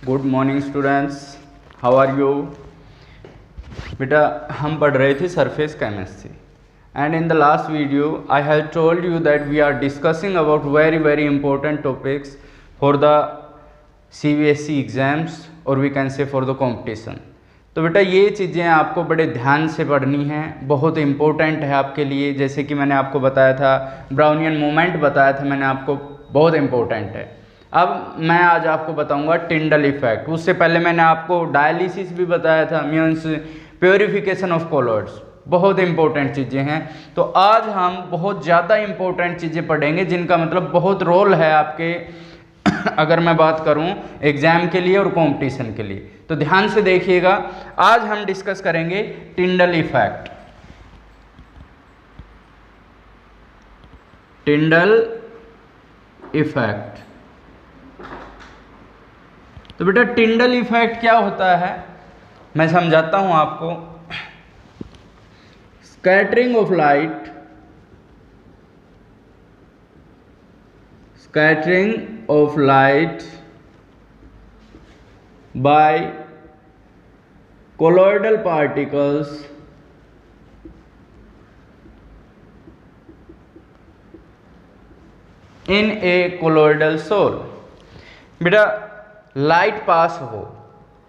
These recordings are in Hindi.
Good morning students, how are you. बेटा हम पढ़ रहे थे surface chemistry and in the last video I have told you that we are discussing about very important topics for the CBSE exams और we can say for the competition. तो बेटा ये चीज़ें आपको बड़े ध्यान से पढ़नी हैं, बहुत इम्पोर्टेंट है आपके लिए। जैसे कि मैंने आपको बताया था ब्राउनियन मूवमेंट बताया था मैंने आपको, बहुत इम्पोर्टेंट है। अब मैं आज आपको बताऊंगा टिंडल इफेक्ट। उससे पहले मैंने आपको डायलिसिस भी बताया था, मीन्स प्योरिफिकेशन ऑफ कॉलोइड्स, बहुत इंपॉर्टेंट चीज़ें हैं। तो आज हम बहुत ज़्यादा इंपॉर्टेंट चीज़ें पढ़ेंगे जिनका मतलब बहुत रोल है आपके अगर मैं बात करूं एग्जाम के लिए और कंपटीशन के लिए। तो ध्यान से देखिएगा, आज हम डिस्कस करेंगे टिंडल इफेक्ट। टिंडल इफेक्ट। तो बेटा टिंडल इफेक्ट क्या होता है मैं समझाता हूं आपको। Scattering of light, scattering of light by colloidal particles in a colloidal soul। बेटा लाइट पास हो,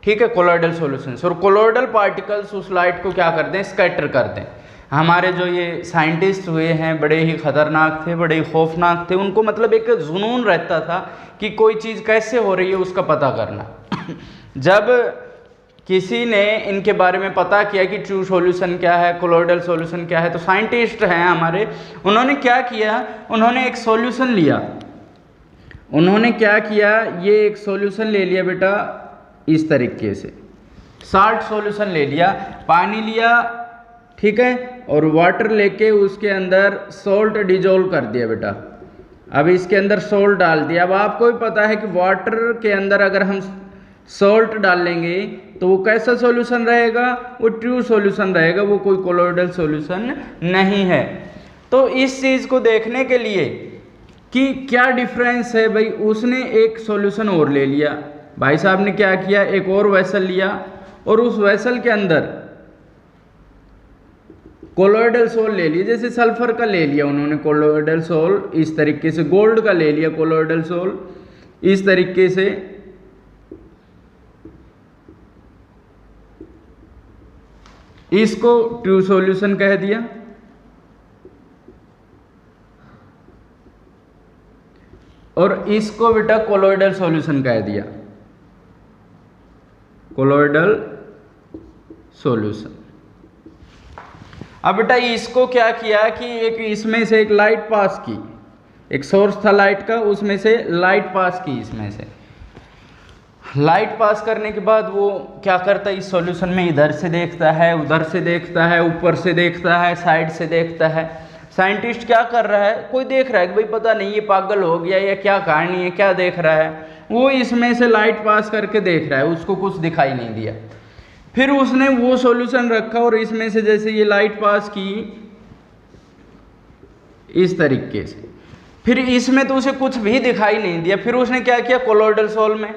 ठीक है, कोलोइडल सॉल्यूशन से, और कोलोइडल पार्टिकल्स उस लाइट को क्या करते हैं, स्कैटर करते हैं। हमारे जो ये साइंटिस्ट हुए हैं बड़े ही खतरनाक थे, बड़े ही खौफनाक थे। उनको मतलब एक जुनून रहता था कि कोई चीज़ कैसे हो रही है उसका पता करना। जब किसी ने इनके बारे में पता किया कि ट्रू सॉल्यूशन क्या है, कोलोइडल सॉल्यूशन क्या है, तो साइंटिस्ट हैं हमारे, उन्होंने क्या किया, उन्होंने एक सॉल्यूशन लिया। उन्होंने क्या किया, ये एक सॉल्यूशन ले लिया बेटा इस तरीके से, साल्ट सॉल्यूशन ले लिया, पानी लिया, ठीक है, और वाटर लेके उसके अंदर सॉल्ट डिजोल्व कर दिया बेटा। अब इसके अंदर सॉल्ट डाल दिया। अब आपको भी पता है कि वाटर के अंदर अगर हम सॉल्ट डालेंगे तो वो कैसा सॉल्यूशन रहेगा, वो ट्रू सॉल्यूशन रहेगा, वो कोई कोलोइडल सॉल्यूशन नहीं है। तो इस चीज़ को देखने के लिए कि क्या डिफरेंस है भाई, उसने एक सॉल्यूशन और ले लिया। भाई साहब ने क्या किया, एक और वेसल लिया और उस वेसल के अंदर कोलोइडल सोल ले लिया, जैसे सल्फर का ले लिया उन्होंने कोलोइडल सोल, इस तरीके से गोल्ड का ले लिया कोलोइडल सोल, इस तरीके से। इसको ट्रू सॉल्यूशन कह दिया और इसको बेटा कोलोइडल सॉल्यूशन कह दिया, कोलोइडल सॉल्यूशन। अब बेटा इसको क्या किया कि एक इसमें से एक लाइट पास की, एक सोर्स था लाइट का, उसमें से लाइट पास की, इसमें से लाइट पास करने के बाद वो क्या करता है, इस सॉल्यूशन में इधर से देखता है, उधर से देखता है, ऊपर से देखता है, साइड से देखता है। साइंटिस्ट क्या कर रहा है, कोई देख रहा है कि भाई पता नहीं ये पागल हो गया या क्या कहानी है, क्या देख रहा है। वो इसमें से लाइट पास करके देख रहा है, उसको कुछ दिखाई नहीं दिया। फिर उसने वो सॉल्यूशन रखा और इसमें से जैसे ये लाइट पास की इस तरीके से, फिर इसमें तो उसे कुछ भी दिखाई नहीं दिया। फिर उसने क्या किया, कोलोइडल सोल में,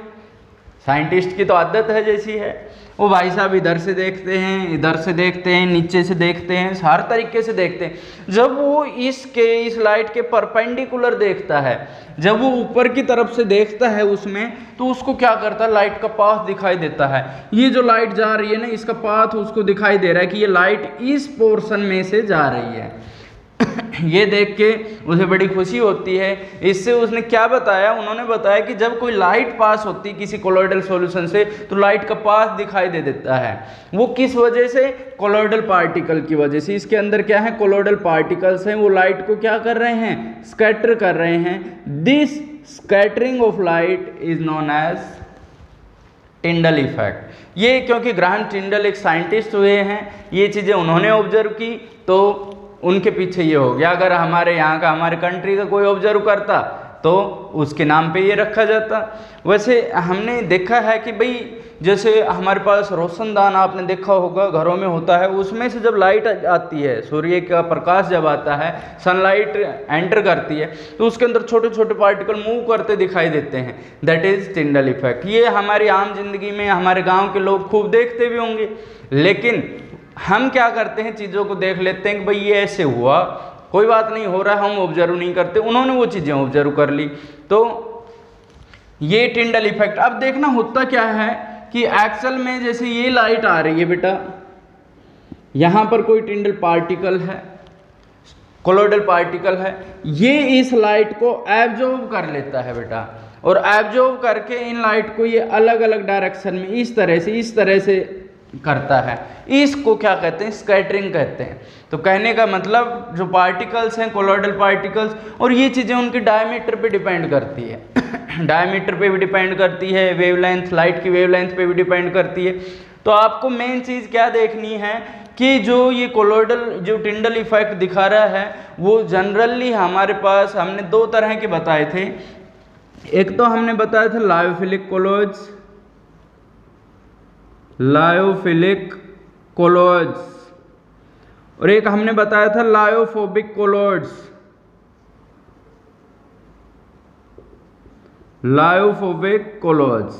साइंटिस्ट की तो आदत है जैसी है, वो भाई साहब इधर से देखते हैं, इधर से देखते हैं, नीचे से देखते हैं, हर तरीके से देखते हैं। जब वो इस लाइट के परपेंडिकुलर देखता है, जब वो ऊपर की तरफ से देखता है उसमें, तो उसको क्या करता है, लाइट का पाथ दिखाई देता है। ये जो लाइट जा रही है ना, इसका पाथ उसको दिखाई दे रहा है कि ये लाइट इस पोर्शन में से जा रही है। ये देख के उसे बड़ी खुशी होती है। इससे उसने क्या बताया, उन्होंने बताया कि जब कोई लाइट पास होती है किसी कोलोइडल सॉल्यूशन से तो लाइट का पाथ दिखाई दे देता है। वो किस वजह से, कोलोइडल पार्टिकल की वजह से। इसके अंदर क्या है, कोलोइडल पार्टिकल्स हैं, वो लाइट को क्या कर रहे हैं, स्कैटर कर रहे हैं। This scattering of light is known as Tyndall effect. ये क्योंकि ग्राहम टिंडल एक साइंटिस्ट हुए हैं, ये चीज़ें उन्होंने ऑब्जर्व की तो उनके पीछे ये हो गया। अगर हमारे यहाँ का, हमारे कंट्री का कोई ऑब्जर्व करता तो उसके नाम पे ये रखा जाता। वैसे हमने देखा है कि भाई जैसे हमारे पास रोशनदान आपने देखा होगा घरों में होता है, उसमें से जब लाइट आती है, सूर्य का प्रकाश जब आता है, सनलाइट एंटर करती है, तो उसके अंदर छोटे छोटे पार्टिकल मूव करते दिखाई देते हैं, दैट इज टिंडल इफेक्ट। ये हमारी आम जिंदगी में हमारे गाँव के लोग खूब देखते भी होंगे, लेकिन हम क्या करते हैं, चीज़ों को देख लेते हैं कि भाई ये ऐसे हुआ, कोई बात नहीं, हो रहा है, हम ऑब्जर्व नहीं करते, उन्होंने वो चीज़ें ऑब्जर्व कर ली। तो ये टिंडल इफेक्ट। अब देखना होता क्या है कि एक्चुअल में जैसे ये लाइट आ रही है बेटा, यहाँ पर कोई टिंडल पार्टिकल है, कोलोइडल पार्टिकल है, ये इस लाइट को एब्जॉर्ब कर लेता है बेटा, और एब्जॉर्ब करके इन लाइट को ये अलग अलग डायरेक्शन में इस तरह से करता है। इसको क्या कहते हैं, स्कैटरिंग कहते हैं। तो कहने का मतलब जो पार्टिकल्स हैं कोलोइडल पार्टिकल्स, और ये चीज़ें उनकी डायमीटर पे डिपेंड करती है डायमीटर पे भी डिपेंड करती है, वेवलेंथ, लाइट की वेवलेंथ पे भी डिपेंड करती है। तो आपको मेन चीज़ क्या देखनी है कि जो ये कोलोइडल जो टिंडल इफेक्ट दिखा रहा है वो जनरली हमारे पास हमने दो तरह के बताए थे। एक तो हमने बताया था लायोफिलिक कोलोइड्स, लायोफिलिक कोलोइड्स, और एक हमने बताया था लायोफोबिक कोलोइड्स, लायोफोबिक कोलोइड्स।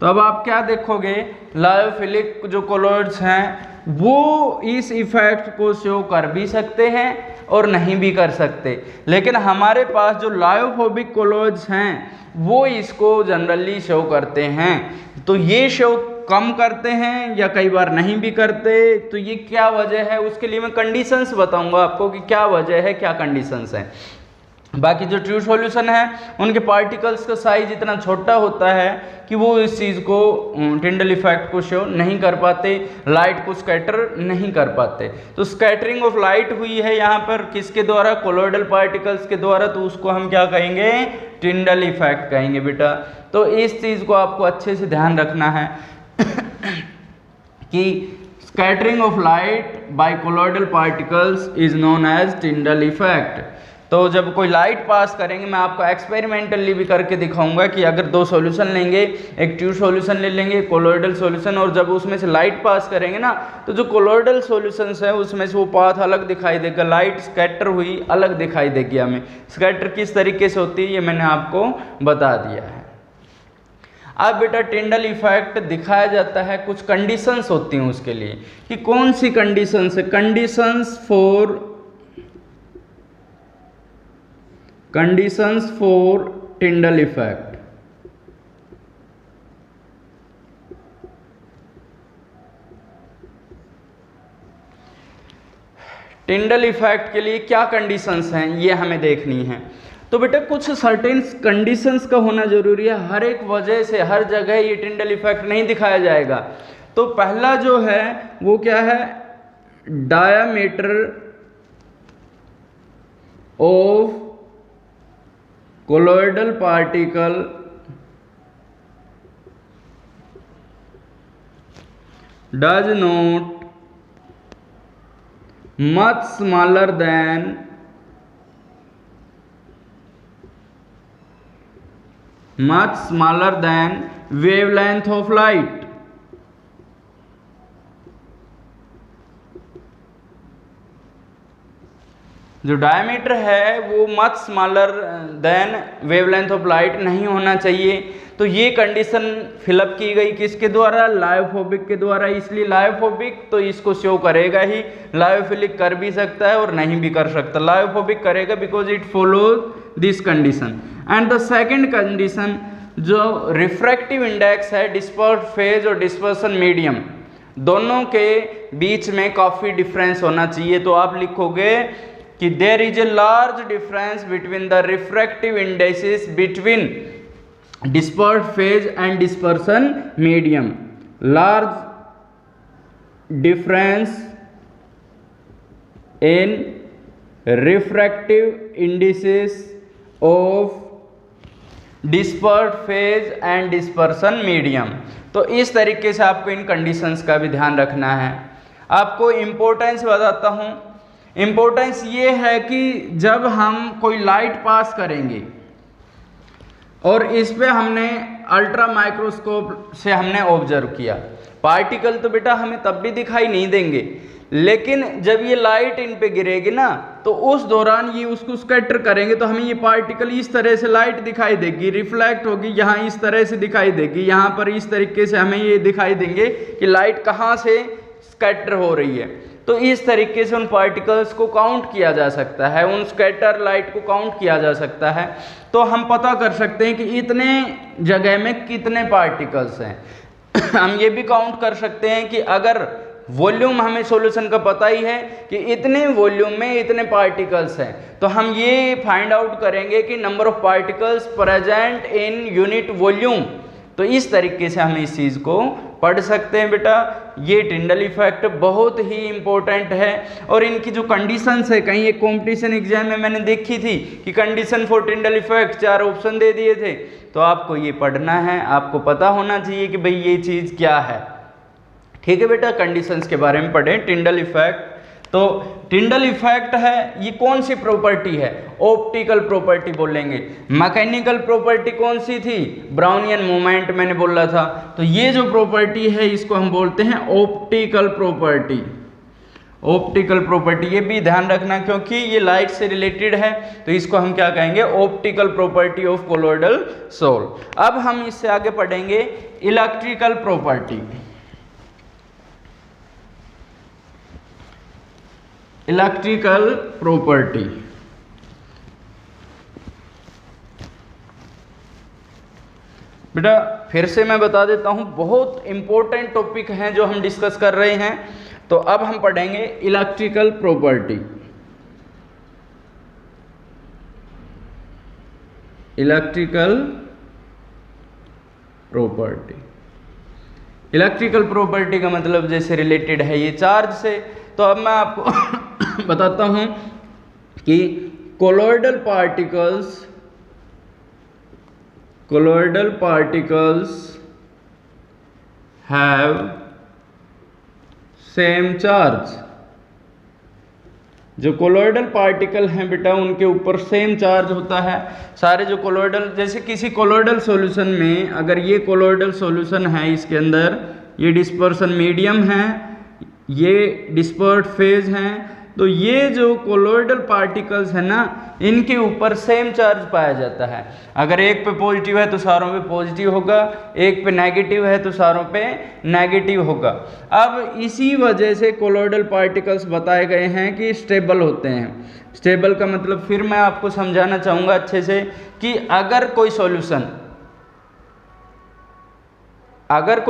तो अब आप क्या देखोगे, लायोफिलिक जो कोलोइड्स हैं वो इस इफेक्ट को शो कर भी सकते हैं और नहीं भी कर सकते, लेकिन हमारे पास जो लायोफोबिक कोलोइड्स हैं वो इसको जनरली शो करते हैं। तो ये शो कम करते हैं या कई बार नहीं भी करते, तो ये क्या वजह है, उसके लिए मैं कंडीशंस बताऊंगा आपको कि क्या वजह है, क्या कंडीशंस हैं। बाकी जो ट्रू सॉल्यूशन है उनके पार्टिकल्स का साइज इतना छोटा होता है कि वो इस चीज़ को टिंडल इफेक्ट को शो नहीं कर पाते, लाइट को स्कैटर नहीं कर पाते। तो स्कैटरिंग ऑफ लाइट हुई है यहाँ पर किसके द्वारा, कोलोइडल पार्टिकल्स के द्वारा, तो उसको हम क्या कहेंगे, टिंडल इफेक्ट कहेंगे बेटा। तो इस चीज़ को आपको अच्छे से ध्यान रखना है कि scattering of light by colloidal particles is known as Tyndall effect. तो जब कोई लाइट पास करेंगे, मैं आपको एक्सपेरिमेंटली भी करके दिखाऊंगा कि अगर दो सॉल्यूशन लेंगे, एक ट्रू सॉल्यूशन ले लेंगे, कोलोइडल सॉल्यूशन, और जब उसमें से लाइट पास करेंगे ना, तो जो कोलोइडल सॉल्यूशंस है उसमें से वो पाथ अलग दिखाई देगा, लाइट स्कैटर हुई अलग दिखाई देगी हमें। स्कैटर किस तरीके से होती है ये मैंने आपको बता दिया है। अब बेटा टिंडल इफेक्ट दिखाया जाता है, कुछ कंडीशंस होती हैं उसके लिए, कि कौन सी कंडीशंस है, conditions for Tyndall effect. Tyndall effect के लिए क्या कंडीशंस हैं ये हमें देखनी है। तो बेटा कुछ सर्टेन कंडीशंस का होना जरूरी है, हर एक वजह से हर जगह ये टिंडल इफेक्ट नहीं दिखाया जाएगा। तो पहला जो है वो क्या है, diameter of colloidal particle does not much smaller than wavelength of light। जो डायमीटर है वो much smaller than wavelength of light नहीं होना चाहिए। तो ये कंडीशन फिलअप की गई किसके द्वारा, लायोफोबिक के द्वारा। इसलिए लायोफोबिक तो इसको शो करेगा ही, लायोफिलिक कर भी सकता है और नहीं भी कर सकता। लायोफोबिक करेगा because it follows this condition. And the second condition जो रिफ्रैक्टिव इंडेक्स है, डिस्पर्स्ड फेज और डिस्पर्सन मीडियम, दोनों के बीच में काफ़ी डिफरेंस होना चाहिए। तो आप लिखोगे कि there is a large difference between the refractive indexes between dispersed phase and dispersion medium. Large difference in refractive indices of dispersed phase and dispersion medium. तो इस तरीके से आपको इन कंडीशंस का भी ध्यान रखना है। आपको इम्पोर्टेंस बताता हूँ। इम्पोर्टेंस ये है कि जब हम कोई लाइट पास करेंगे और इस पे हमने अल्ट्रा माइक्रोस्कोप से हमने ऑब्जर्व किया। पार्टिकल तो बेटा हमें तब भी दिखाई नहीं देंगे, लेकिन जब ये लाइट इन पे गिरेगी ना तो उस दौरान ये उसको स्कैटर करेंगे तो हमें ये पार्टिकल इस तरह से लाइट दिखाई देगी, रिफ्लेक्ट होगी, यहाँ इस तरह से दिखाई देगी, यहाँ पर इस तरीके से हमें ये दिखाई देंगे कि लाइट कहाँ से स्कैटर हो रही है। तो इस तरीके से उन पार्टिकल्स को काउंट किया जा सकता है, उन स्कैटर लाइट को काउंट किया जा सकता है। तो हम पता कर सकते हैं कि इतने जगह में कितने पार्टिकल्स हैं। हम ये भी काउंट कर सकते हैं कि अगर वॉल्यूम हमें सॉल्यूशन का पता ही है कि इतने वॉल्यूम में इतने पार्टिकल्स हैं, तो हम ये फाइंड आउट करेंगे कि number of particles present in unit volume. तो इस तरीके से हम इस चीज़ को पढ़ सकते हैं बेटा। ये टिंडल इफेक्ट बहुत ही इंपॉर्टेंट है और इनकी जो कंडीशंस है, कहीं एक कॉम्पिटिशन एग्जाम में मैंने देखी थी कि condition for Tyndall effect 4 option दे दिए थे। तो आपको ये पढ़ना है, आपको पता होना चाहिए कि भाई ये चीज़ क्या है। ठीक है बेटा, कंडीशंस के बारे में पढ़ें। टिंडल इफेक्ट, तो टिंडल इफेक्ट है, ये कौन सी प्रॉपर्टी है? ऑप्टिकल प्रॉपर्टी बोलेंगे। मैकेनिकल प्रॉपर्टी कौन सी थी? ब्राउनियन मोमेंट मैंने बोला था। तो ये जो प्रॉपर्टी है इसको हम बोलते हैं ऑप्टिकल प्रॉपर्टी। ऑप्टिकल प्रॉपर्टी, ये भी ध्यान रखना क्योंकि ये लाइट से रिलेटेड है, तो इसको हम क्या कहेंगे? Optical property of colloidal sol. अब हम इससे आगे पढ़ेंगे इलेक्ट्रिकल प्रॉपर्टी। इलेक्ट्रिकल प्रॉपर्टी, बेटा फिर से मैं बता देता हूं, बहुत इंपॉर्टेंट टॉपिक हैं जो हम डिस्कस कर रहे हैं। तो अब हम पढ़ेंगे electrical property. Electrical property, electrical property का मतलब जैसे रिलेटेड है ये चार्ज से। तो अब मैं आपको बताता हूं कि colloidal particles have same charge. जो कोलोइडल पार्टिकल हैं बेटा उनके ऊपर सेम चार्ज होता है। सारे जो कोलोइडल, जैसे किसी कोलोइडल सॉल्यूशन में अगर ये कोलोइडल सॉल्यूशन है, इसके अंदर ये डिस्पर्सन मीडियम है, ये डिस्पर्ट फेज हैं, तो ये जो कोलोइडल पार्टिकल्स है ना इनके ऊपर सेम चार्ज पाया जाता है। अगर एक पे पॉजिटिव है तो सारों पे पॉजिटिव होगा, एक पे नेगेटिव है तो सारों पे नेगेटिव होगा। अब इसी वजह से कोलोइडल पार्टिकल्स बताए गए हैं कि स्टेबल होते हैं। स्टेबल का मतलब फिर मैं आपको समझाना चाहूँगा अच्छे से कि अगर कोई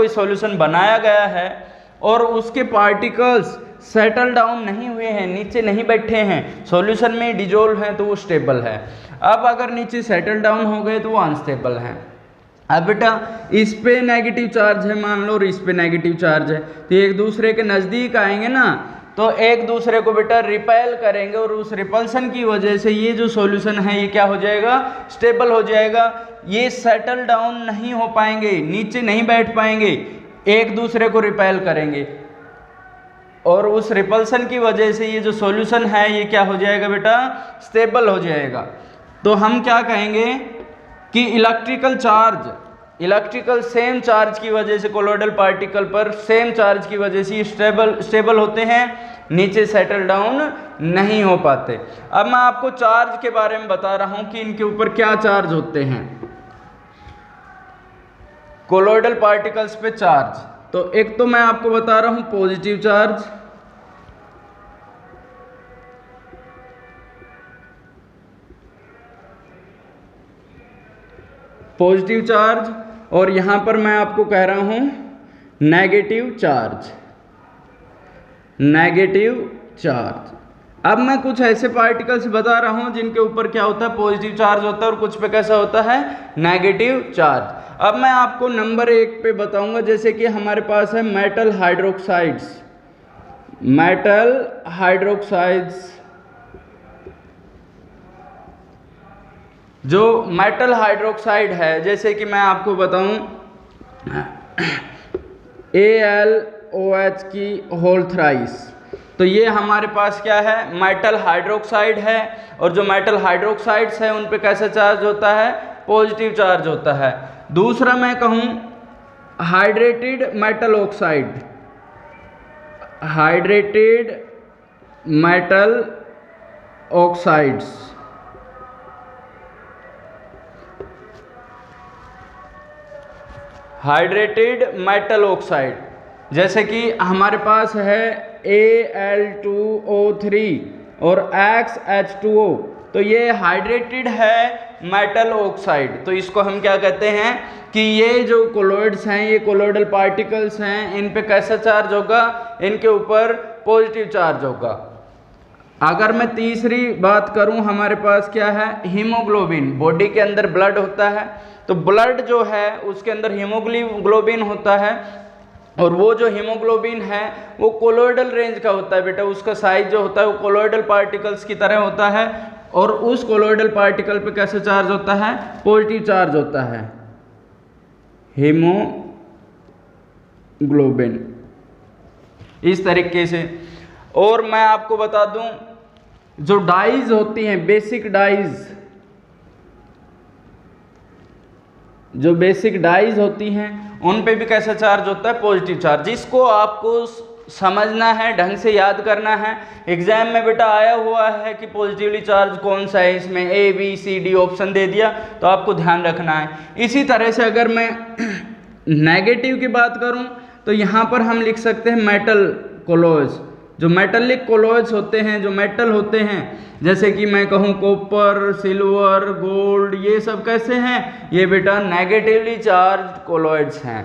सॉल्यूशन बनाया गया है और उसके पार्टिकल्स सेटल डाउन नहीं हुए हैं, नीचे नहीं बैठे हैं, सॉल्यूशन में डिजोल्व हैं, तो वो स्टेबल है। अब अगर नीचे सेटल डाउन हो गए तो वो अनस्टेबल है। अब बेटा इस पे नेगेटिव चार्ज है मान लो और इस पे नेगेटिव चार्ज है, तो एक दूसरे के नज़दीक आएंगे ना तो एक दूसरे को बेटा रिपेल करेंगे और उस रिपल्सन की वजह से ये जो सॉल्यूशन है ये क्या हो जाएगा? स्टेबल हो जाएगा। ये सेटल डाउन नहीं हो पाएंगे, नीचे नहीं बैठ पाएंगे, एक दूसरे को रिपेल करेंगे और उस रिपल्सन की वजह से ये जो सॉल्यूशन है ये क्या हो जाएगा बेटा? स्टेबल हो जाएगा। तो हम क्या कहेंगे कि इलेक्ट्रिकल सेम चार्ज की वजह से कोलोइडल पार्टिकल पर सेम चार्ज की वजह से स्टेबल होते हैं, नीचे सेटल डाउन नहीं हो पाते। अब मैं आपको चार्ज के बारे में बता रहा हूं कि इनके ऊपर क्या चार्ज होते हैं। कोलोइडल पार्टिकल्स पे चार्ज, तो एक तो मैं आपको बता रहा हूं पॉजिटिव चार्ज, और यहां पर मैं आपको कह रहा हूं नेगेटिव चार्ज। अब मैं कुछ ऐसे पार्टिकल्स बता रहा हूं जिनके ऊपर क्या होता है? पॉजिटिव चार्ज होता है और कुछ पे कैसा होता है? Negative charge. अब मैं आपको नंबर 1 पे बताऊंगा, जैसे कि हमारे पास है मेटल हाइड्रोक्साइड्स। जो मेटल हाइड्रोक्साइड है, जैसे कि मैं आपको बताऊं AlOH की होल थ्राइस, तो ये हमारे पास क्या है? मेटल हाइड्रोक्साइड है। और जो मेटल हाइड्रोक्साइड्स है उन पे कैसा चार्ज होता है? पॉजिटिव चार्ज होता है। दूसरा मैं कहूँ hydrated metal oxide, hydrated metal oxides, hydrated metal oxide जैसे कि हमारे पास है Al2O3 और XH2O, तो ये हाइड्रेटेड है मेटल ऑक्साइड। तो इसको हम क्या कहते हैं कि ये जो कोलॉइड्स हैं, ये कोलॉइडल पार्टिकल्स हैं, इन पे कैसा चार्ज होगा, इनके ऊपर पॉजिटिव चार्ज होगा। अगर मैं तीसरी बात करूं, हमारे पास क्या है, हीमोग्लोबिन। बॉडी के अंदर ब्लड होता है, तो ब्लड जो है उसके अंदर हीमोग्लोबिन होता है, और वो जो हीमोग्लोबिन है वो कोलॉइडल रेंज का होता है बेटा। उसका साइज जो होता है वो कोलॉइडल पार्टिकल्स की तरह होता है, और उस कोलॉइडल पार्टिकल पे कैसे चार्ज होता है, पॉजिटिव चार्ज होता है, हीमोग्लोबिन, इस तरीके से। और मैं आपको बता दूं, जो डाइज होती हैं, बेसिक डाइज, जो बेसिक डाइज होती हैं उन पे भी कैसा चार्ज होता है, पॉजिटिव चार्ज। इसको आपको समझना है, ढंग से याद करना है। एग्जाम में बेटा आया हुआ है कि पॉजिटिवली चार्ज कौन सा है, इसमें ABCD ऑप्शन दे दिया, तो आपको ध्यान रखना है। इसी तरह से अगर मैं नेगेटिव की बात करूं तो यहाँ पर हम लिख सकते हैं मेटल कोलॉइड्स। जो मेटलिक कोलॉइड्स होते हैं, जो मेटल होते हैं, जैसे कि मैं कहूँ कॉपर, सिल्वर, गोल्ड, ये सब कैसे हैं, ये बेटा नेगेटिवली चार्ज कोलॉइड्स हैं।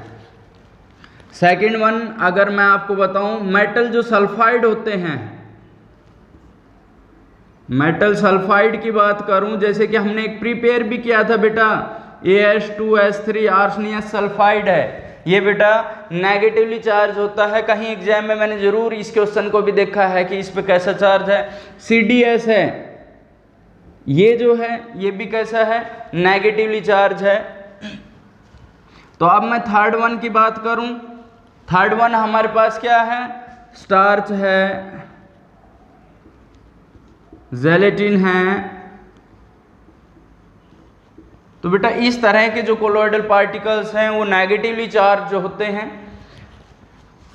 सेकंड वन अगर मैं आपको बताऊं, मेटल जो सल्फाइड होते हैं, मेटल सल्फाइड की बात करूं, जैसे कि हमने एक प्रिपेयर भी किया था बेटा, AS2S3 आर्सेनियस सल्फाइड है, ये बेटा नेगेटिवली चार्ज होता है। कहीं एग्जाम में मैंने जरूर इस क्वेश्चन को भी देखा है कि इस पे कैसा चार्ज है, CDS है, ये जो है ये भी कैसा है, नेगेटिवली चार्ज है। तो अब मैं थर्ड वन की बात करूं, थर्ड वन हमारे पास क्या है, स्टार्च है, जेलेटिन है। तो बेटा इस तरह के जो कोलॉइडल पार्टिकल्स हैं वो नेगेटिवली चार्ज जो होते हैं।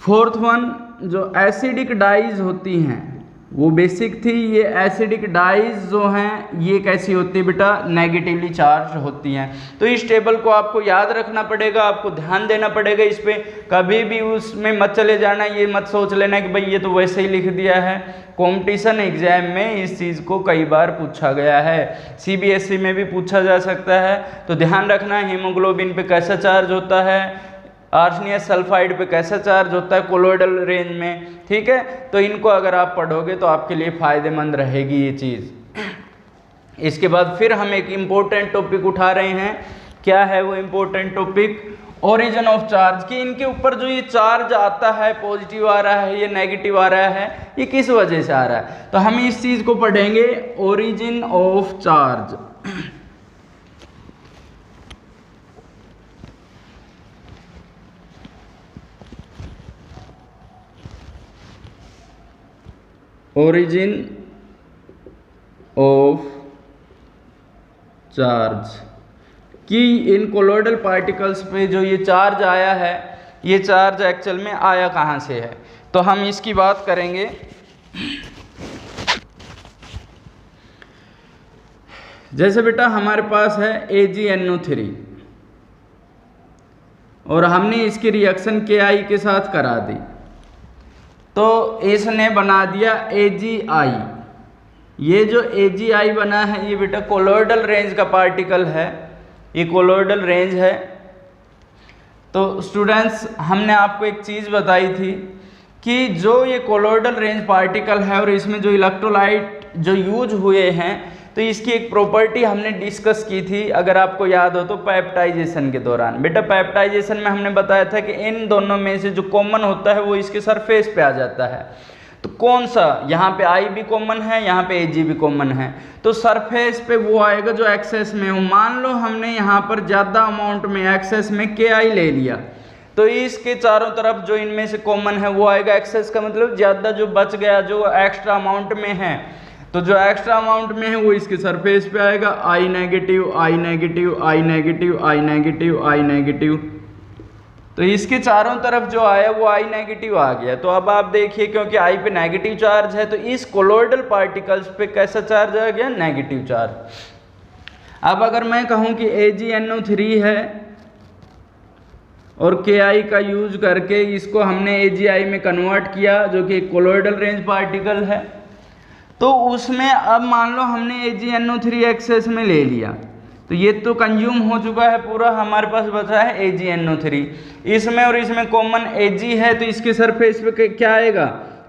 फोर्थ वन जो एसिडिक डाइज होती हैं, वो बेसिक थी, ये एसिडिक डाइज जो हैं ये कैसी होती है बेटा, नेगेटिवली चार्ज होती हैं। तो इस टेबल को आपको याद रखना पड़ेगा, आपको ध्यान देना पड़ेगा इस पे, कभी भी उसमें मत चले जाना, ये मत सोच लेना कि भाई ये तो वैसे ही लिख दिया है। कंपटीशन एग्जाम में इस चीज़ को कई बार पूछा गया है, CBSE में भी पूछा जा सकता है। तो ध्यान रखना, हीमोग्लोबिन पे कैसा चार्ज होता है, आर्सेनियस सल्फाइड पे कैसा चार्ज होता है कोलॉइडल रेंज में, ठीक है। तो इनको अगर आप पढ़ोगे तो आपके लिए फ़ायदेमंद रहेगी ये चीज़। इसके बाद फिर हम एक इम्पोर्टेंट टॉपिक उठा रहे हैं, क्या है वो important topic, origin of charge. कि इनके ऊपर जो ये चार्ज आता है, पॉजिटिव आ रहा है, ये नेगेटिव आ रहा है, ये किस वजह से आ रहा है। तो हम इस चीज़ को पढ़ेंगे, origin of charge. Origin of charge, कि इन कोलॉइडल पार्टिकल्स पे जो ये चार्ज आया है, ये चार्ज एक्चुअल में आया कहाँ से है, तो हम इसकी बात करेंगे। जैसे बेटा हमारे पास है AgNO3 और हमने इसकी रिएक्शन Ki के साथ करा दी, तो इसने बना दिया AgI। ये जो AgI बना है ये बेटा कोलॉइडल रेंज का पार्टिकल है, ये कोलॉइडल रेंज है। तो स्टूडेंट्स हमने आपको एक चीज़ बताई थी कि जो ये कोलॉइडल रेंज पार्टिकल है और इसमें जो इलेक्ट्रोलाइट जो यूज हुए हैं, तो इसकी एक प्रॉपर्टी हमने डिस्कस की थी, अगर आपको याद हो तो पेप्टाइजेशन के दौरान। बेटा पेप्टाइजेशन में हमने बताया था कि इन दोनों में से जो कॉमन होता है वो इसके सरफेस पे आ जाता है। तो कौन सा, यहाँ पे I भी कॉमन है, यहाँ पे Ag भी कॉमन है, तो सरफेस पे वो आएगा जो एक्सेस में हो। मान लो हमने यहाँ पर ज़्यादा अमाउंट में एक्सेस में Ki ले लिया, तो इसके चारों तरफ जो इनमें से कॉमन है वो आएगा एक्सेस का मतलब ज़्यादा, जो बच गया जो एक्स्ट्रा अमाउंट में है तो जो एक्स्ट्रा अमाउंट में है वो इसके सरफेस पे आएगा, I negative, I negative, I negative, I negative, I negative. तो इसके चारों तरफ जो आया वो I नेगेटिव आ गया। तो अब आप देखिए, क्योंकि I पे नेगेटिव चार्ज है तो इस कोलोइडल पार्टिकल्स पे कैसा चार्ज आ गया, नेगेटिव चार्ज। अब अगर मैं कहूँ कि AgNO3 है और Ki का यूज करके इसको हमने AgI में कन्वर्ट किया, जो कि एक कोलोइडल रेंज पार्टिकल है, तो उसमें अब मान लो हमने AgNO3 एक्सेस में ले लिया, तो ये तो कंज्यूम हो चुका है पूरा, हमारे पास बचा है AgNO3। इसमें और इसमें कॉमन Ag है, तो इसके सरफेस पे क्या आएगा,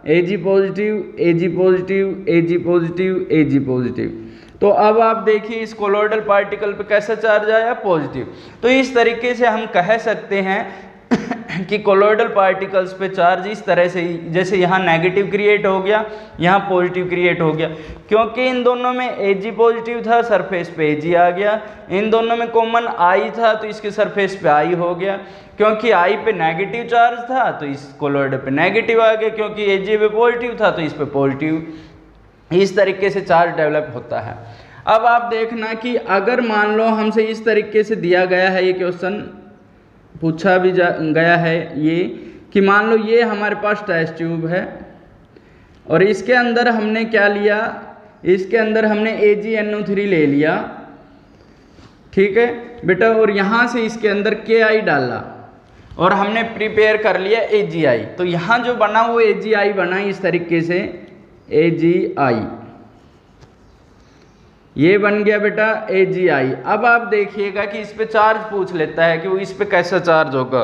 Ag positive, Ag positive, Ag positive, Ag positive. तो अब आप देखिए इस कोलोइडल पार्टिकल पे कैसा चार्ज आया, पॉजिटिव। तो इस तरीके से हम कह सकते हैं कि कोलोइडल पार्टिकल्स पे चार्ज इस तरह से, जैसे यहाँ नेगेटिव क्रिएट हो गया, यहाँ पॉजिटिव क्रिएट हो गया, क्योंकि इन दोनों में Ag पॉजिटिव था, सरफेस पे Ag आ गया। इन दोनों में कॉमन I था तो इसके सरफेस पे I हो गया, क्योंकि I पे नेगेटिव चार्ज था तो इस कोलोइड पे नेगेटिव आ गया, क्योंकि Ag पे पॉजिटिव था तो इस पे पॉजिटिव। इस तरीके से चार्ज डेवलप होता है। अब आप देखना कि अगर मान लो हमसे इस तरीके से दिया गया है, ये क्वेश्चन पूछा भी गया है, ये कि मान लो ये हमारे पास टेस्ट ट्यूब है और इसके अंदर हमने क्या लिया, इसके अंदर हमने AgNO3 ले लिया, ठीक है बेटा, और यहाँ से इसके अंदर Ki डाला और हमने प्रिपेयर कर लिया AgI। तो यहाँ जो बना वो AgI बना इस तरीके से, AgI, ये बन गया बेटा AgI। अब आप देखिएगा कि इस पे चार्ज पूछ लेता है कि वो इस पे कैसा चार्ज होगा।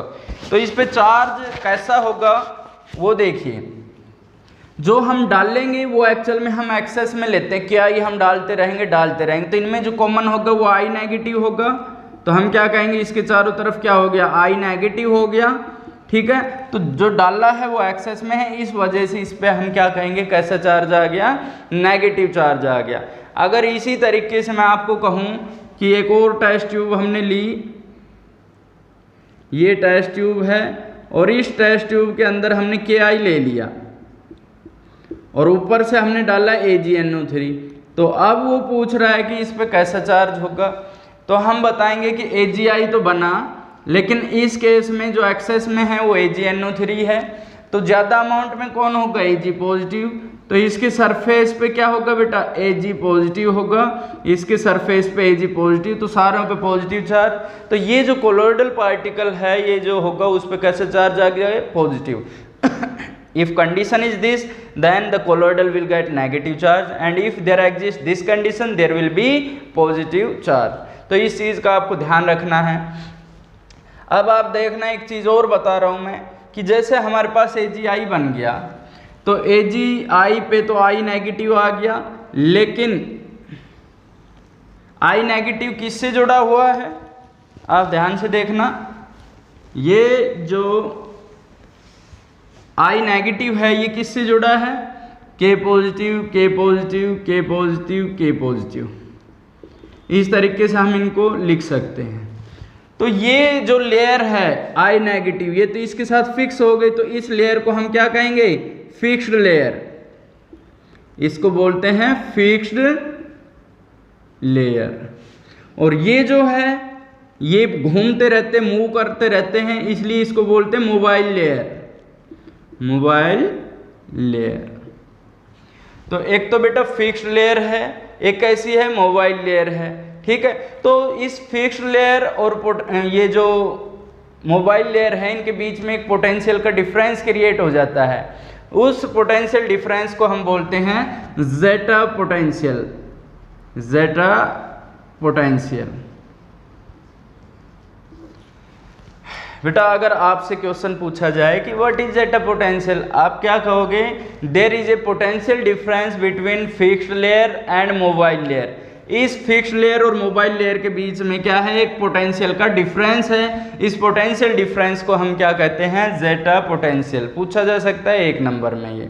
तो इस पे चार्ज कैसा होगा वो देखिए, जो हम डालेंगे वो एक्चुअल में हम एक्सेस में लेते हैं, क्या ये हम डालते रहेंगे, तो इनमें जो कॉमन होगा वो I नेगेटिव होगा। तो हम क्या कहेंगे, इसके चारों तरफ क्या हो गया, I नेगेटिव हो गया, ठीक है। तो जो डाला है वो एक्सेस में है, इस वजह से इस पे हम क्या कहेंगे, कैसा चार्ज आ गया, नेगेटिव चार्ज आ गया। अगर इसी तरीके से मैं आपको कहूँ कि एक और टेस्ट ट्यूब हमने ली, ये टेस्ट ट्यूब है और इस टेस्ट ट्यूब के अंदर हमने Ki ले लिया और ऊपर से हमने डाला AgNO3, तो अब वो पूछ रहा है कि इस पे कैसा चार्ज होगा। तो हम बताएंगे कि AgI तो बना, लेकिन इस केस में जो एक्सेस में है वो AgNO3 है, तो ज़्यादा अमाउंट में कौन होगा, Ag पॉजिटिव। तो इसके सरफेस पे क्या होगा बेटा, Ag पॉजिटिव होगा, इसके सरफेस पे Ag पॉजिटिव, तो सारों पे पॉजिटिव चार्ज। तो ये जो कोलोइडल पार्टिकल है ये जो होगा उस पे कैसे चार्ज आ गया, positive. If condition is this, then the colloidal will get negative charge, and if there exists this condition, there will be positive charge. तो इस चीज़ का आपको ध्यान रखना है। अब आप देखना, एक चीज़ और बता रहा हूँ मैं कि जैसे हमारे पास AgI बन गया, तो AgI पे तो I नेगेटिव आ गया, लेकिन I नेगेटिव किससे जुड़ा हुआ है, आप ध्यान से देखना, ये जो I नेगेटिव है ये किससे जुड़ा है, K positive, K positive, K positive, K positive. इस तरीके से हम इनको लिख सकते हैं। तो ये जो लेयर है I नेगेटिव, ये तो इसके साथ फिक्स हो गई, तो इस लेयर को हम क्या कहेंगे, फिक्स्ड लेयर, इसको बोलते हैं फिक्स्ड लेयर। और ये जो है ये घूमते रहते, मूव करते रहते हैं, इसलिए इसको बोलते हैं मोबाइल लेयर, मोबाइल लेयर। तो एक तो बेटा फिक्स्ड लेयर है, एक ऐसी है मोबाइल लेयर है, ठीक है। तो इस फिक्स्ड लेयर और ये जो मोबाइल लेयर है इनके बीच में एक पोटेंशियल का डिफरेंस क्रिएट हो जाता है, उस पोटेंशियल डिफरेंस को हम बोलते हैं जेटा पोटेंशियल, जेटा पोटेंशियल। बेटा अगर आपसे क्वेश्चन पूछा जाए कि व्हाट इज जेटा पोटेंशियल, आप क्या कहोगे, there is a potential difference between fixed layer and mobile layer. इस फिक्स्ड लेयर और मोबाइल लेयर के बीच में क्या है, एक पोटेंशियल का डिफरेंस है। इस पोटेंशियल डिफरेंस को हम क्या कहते हैं, जेटा पोटेंशियल। पूछा जा सकता है 1 नंबर में ये,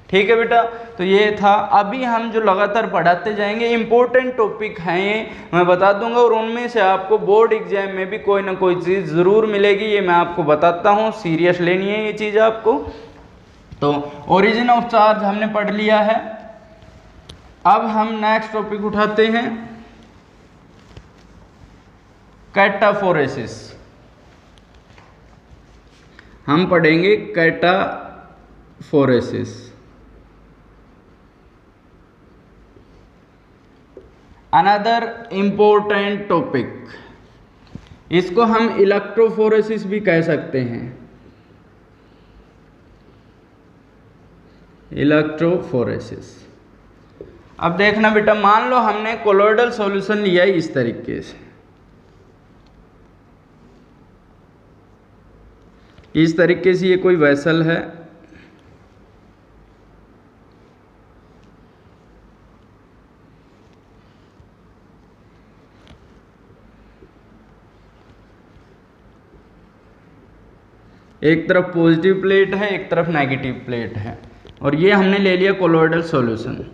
ठीक है बेटा। तो ये था, अभी हम जो लगातार पढ़ाते जाएंगे इंपॉर्टेंट टॉपिक हैं ये मैं बता दूंगा, और उनमें से आपको बोर्ड एग्जाम में भी कोई ना कोई चीज़ ज़रूर मिलेगी, ये मैं आपको बताता हूँ, सीरियस लेनी है ये चीज़ आपको। तो ओरिजिन ऑफ चार्ज हमने पढ़ लिया है, अब हम नेक्स्ट टॉपिक उठाते हैं कैटाफोरेसिस। हम पढ़ेंगे कैटाफोरेसिस। अनदर इंपॉर्टेंट टॉपिक, इसको हम इलेक्ट्रोफोरेसिस भी कह सकते हैं। इलेक्ट्रोफोरेसिस। अब देखना बेटा, मान लो हमने कोलोइडल सॉल्यूशन लिया है इस तरीके से, इस तरीके से ये कोई वेसल है, एक तरफ पॉजिटिव प्लेट है, एक तरफ नेगेटिव प्लेट है, और ये हमने ले लिया कोलोइडल सॉल्यूशन।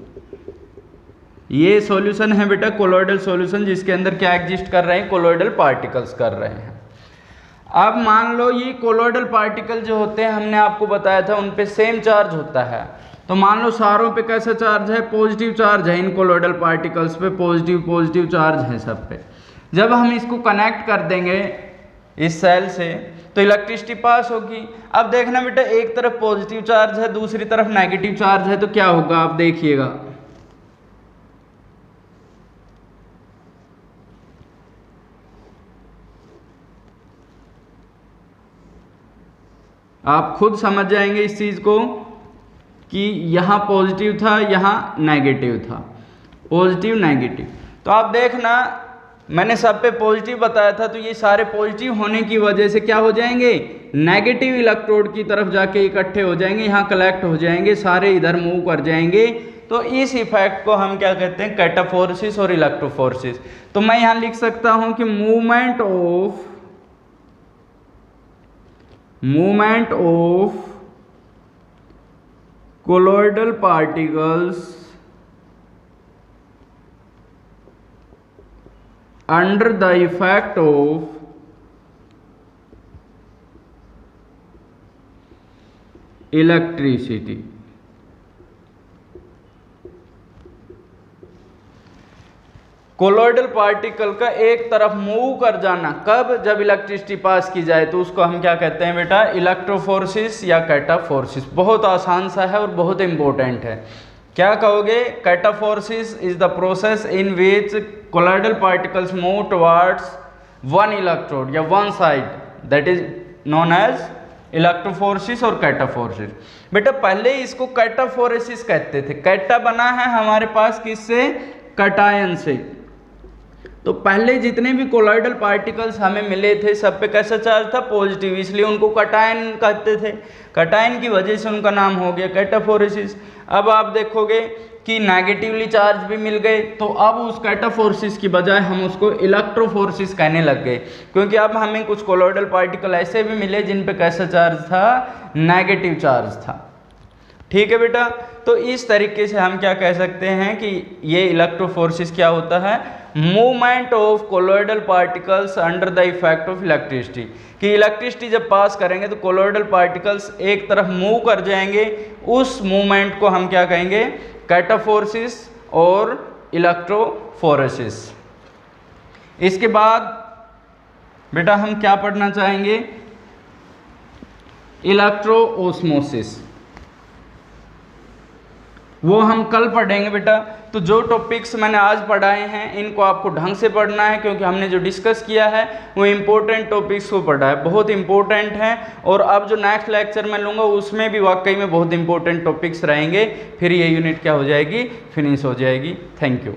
ये सॉल्यूशन है बेटा कोलोइडल सॉल्यूशन, जिसके अंदर क्या एग्जिस्ट कर रहे हैं, कोलोइडल पार्टिकल्स कर रहे हैं। अब मान लो ये कोलोइडल पार्टिकल जो होते हैं, हमने आपको बताया था उन पे सेम चार्ज होता है। तो मान लो सारों पे कैसा चार्ज है, पॉजिटिव चार्ज है, इन कोलोइडल पार्टिकल्स पे पॉजिटिव चार्ज है सब पे। जब हम इसको कनेक्ट कर देंगे इस सेल से तो इलेक्ट्रिसिटी पास होगी। अब देखना बेटा, एक तरफ पॉजिटिव चार्ज है, दूसरी तरफ नेगेटिव चार्ज है, तो क्या होगा आप देखिएगा। आप खुद समझ जाएंगे इस चीज को कि यहाँ पॉजिटिव था, यहाँ नेगेटिव था, पॉजिटिव नेगेटिव। तो आप देखना, मैंने सब पे पॉजिटिव बताया था, तो ये सारे पॉजिटिव होने की वजह से क्या हो जाएंगे, नेगेटिव इलेक्ट्रोड की तरफ जाके इकट्ठे हो जाएंगे, यहाँ कलेक्ट हो जाएंगे, सारे इधर मूव कर जाएंगे। तो इस इफेक्ट को हम क्या कहते हैं, कैटाफोरेसिस और इलेक्ट्रोफोरेसिस। तो मैं यहाँ लिख सकता हूँ कि movement of colloidal particles under the effect of electricity। Colloidal particle का एक तरफ मूव कर जाना, कब, जब इलेक्ट्रिसिटी पास की जाए, तो उसको हम क्या कहते हैं बेटा, इलेक्ट्रोफोरेसिस या कैटाफोरेसिस। बहुत आसान सा है और बहुत इंपॉर्टेंट है। क्या कहोगे, cataphoresis is the process in which colloidal particles move towards one electrode या one side, that is known as electrophoresis और कैटाफोरेसिस। बेटा पहले इसको कैटाफोरेसिस कहते थे। कैटा बना है हमारे पास किससे, कैटायन से। तो पहले जितने भी कोलोइडल पार्टिकल्स हमें मिले थे सब पे कैसा चार्ज था, पॉजिटिव, इसलिए उनको कैटायन कहते थे। कैटायन की वजह से उनका नाम हो गया कैटाफोरेसिस। अब आप देखोगे कि नेगेटिवली चार्ज भी मिल गए, तो अब उस कैटाफोरेसिस की बजाय हम उसको इलेक्ट्रोफोरेसिस कहने लग गए, क्योंकि अब हमें कुछ कोलोइडल पार्टिकल ऐसे भी मिले जिन पे कैसा चार्ज था, नेगेटिव चार्ज था। ठीक है बेटा, तो इस तरीके से हम क्या कह सकते हैं कि ये इलेक्ट्रोफोरेसिस क्या होता है, movement of colloidal particles under the effect of electricity. कि इलेक्ट्रिसिटी जब पास करेंगे तो कोलोइडल पार्टिकल्स एक तरफ मूव कर जाएंगे, उस मूवमेंट को हम क्या कहेंगे, कैटाफोरेसिस और इलेक्ट्रोफोरेसिस। इसके बाद बेटा हम क्या पढ़ना चाहेंगे, इलेक्ट्रोऑस्मोसिस। वो हम कल पढ़ेंगे बेटा। तो जो टॉपिक्स मैंने आज पढ़ाए हैं इनको आपको ढंग से पढ़ना है, क्योंकि हमने जो डिस्कस किया है वो इम्पोर्टेंट टॉपिक्स को पढ़ा है, बहुत इंपॉर्टेंट हैं। और अब जो नेक्स्ट लेक्चर मैं लूँगा उसमें भी वाकई में बहुत इंपॉर्टेंट टॉपिक्स रहेंगे। फिर ये यूनिट क्या हो जाएगी, फिनिश हो जाएगी। Thank you.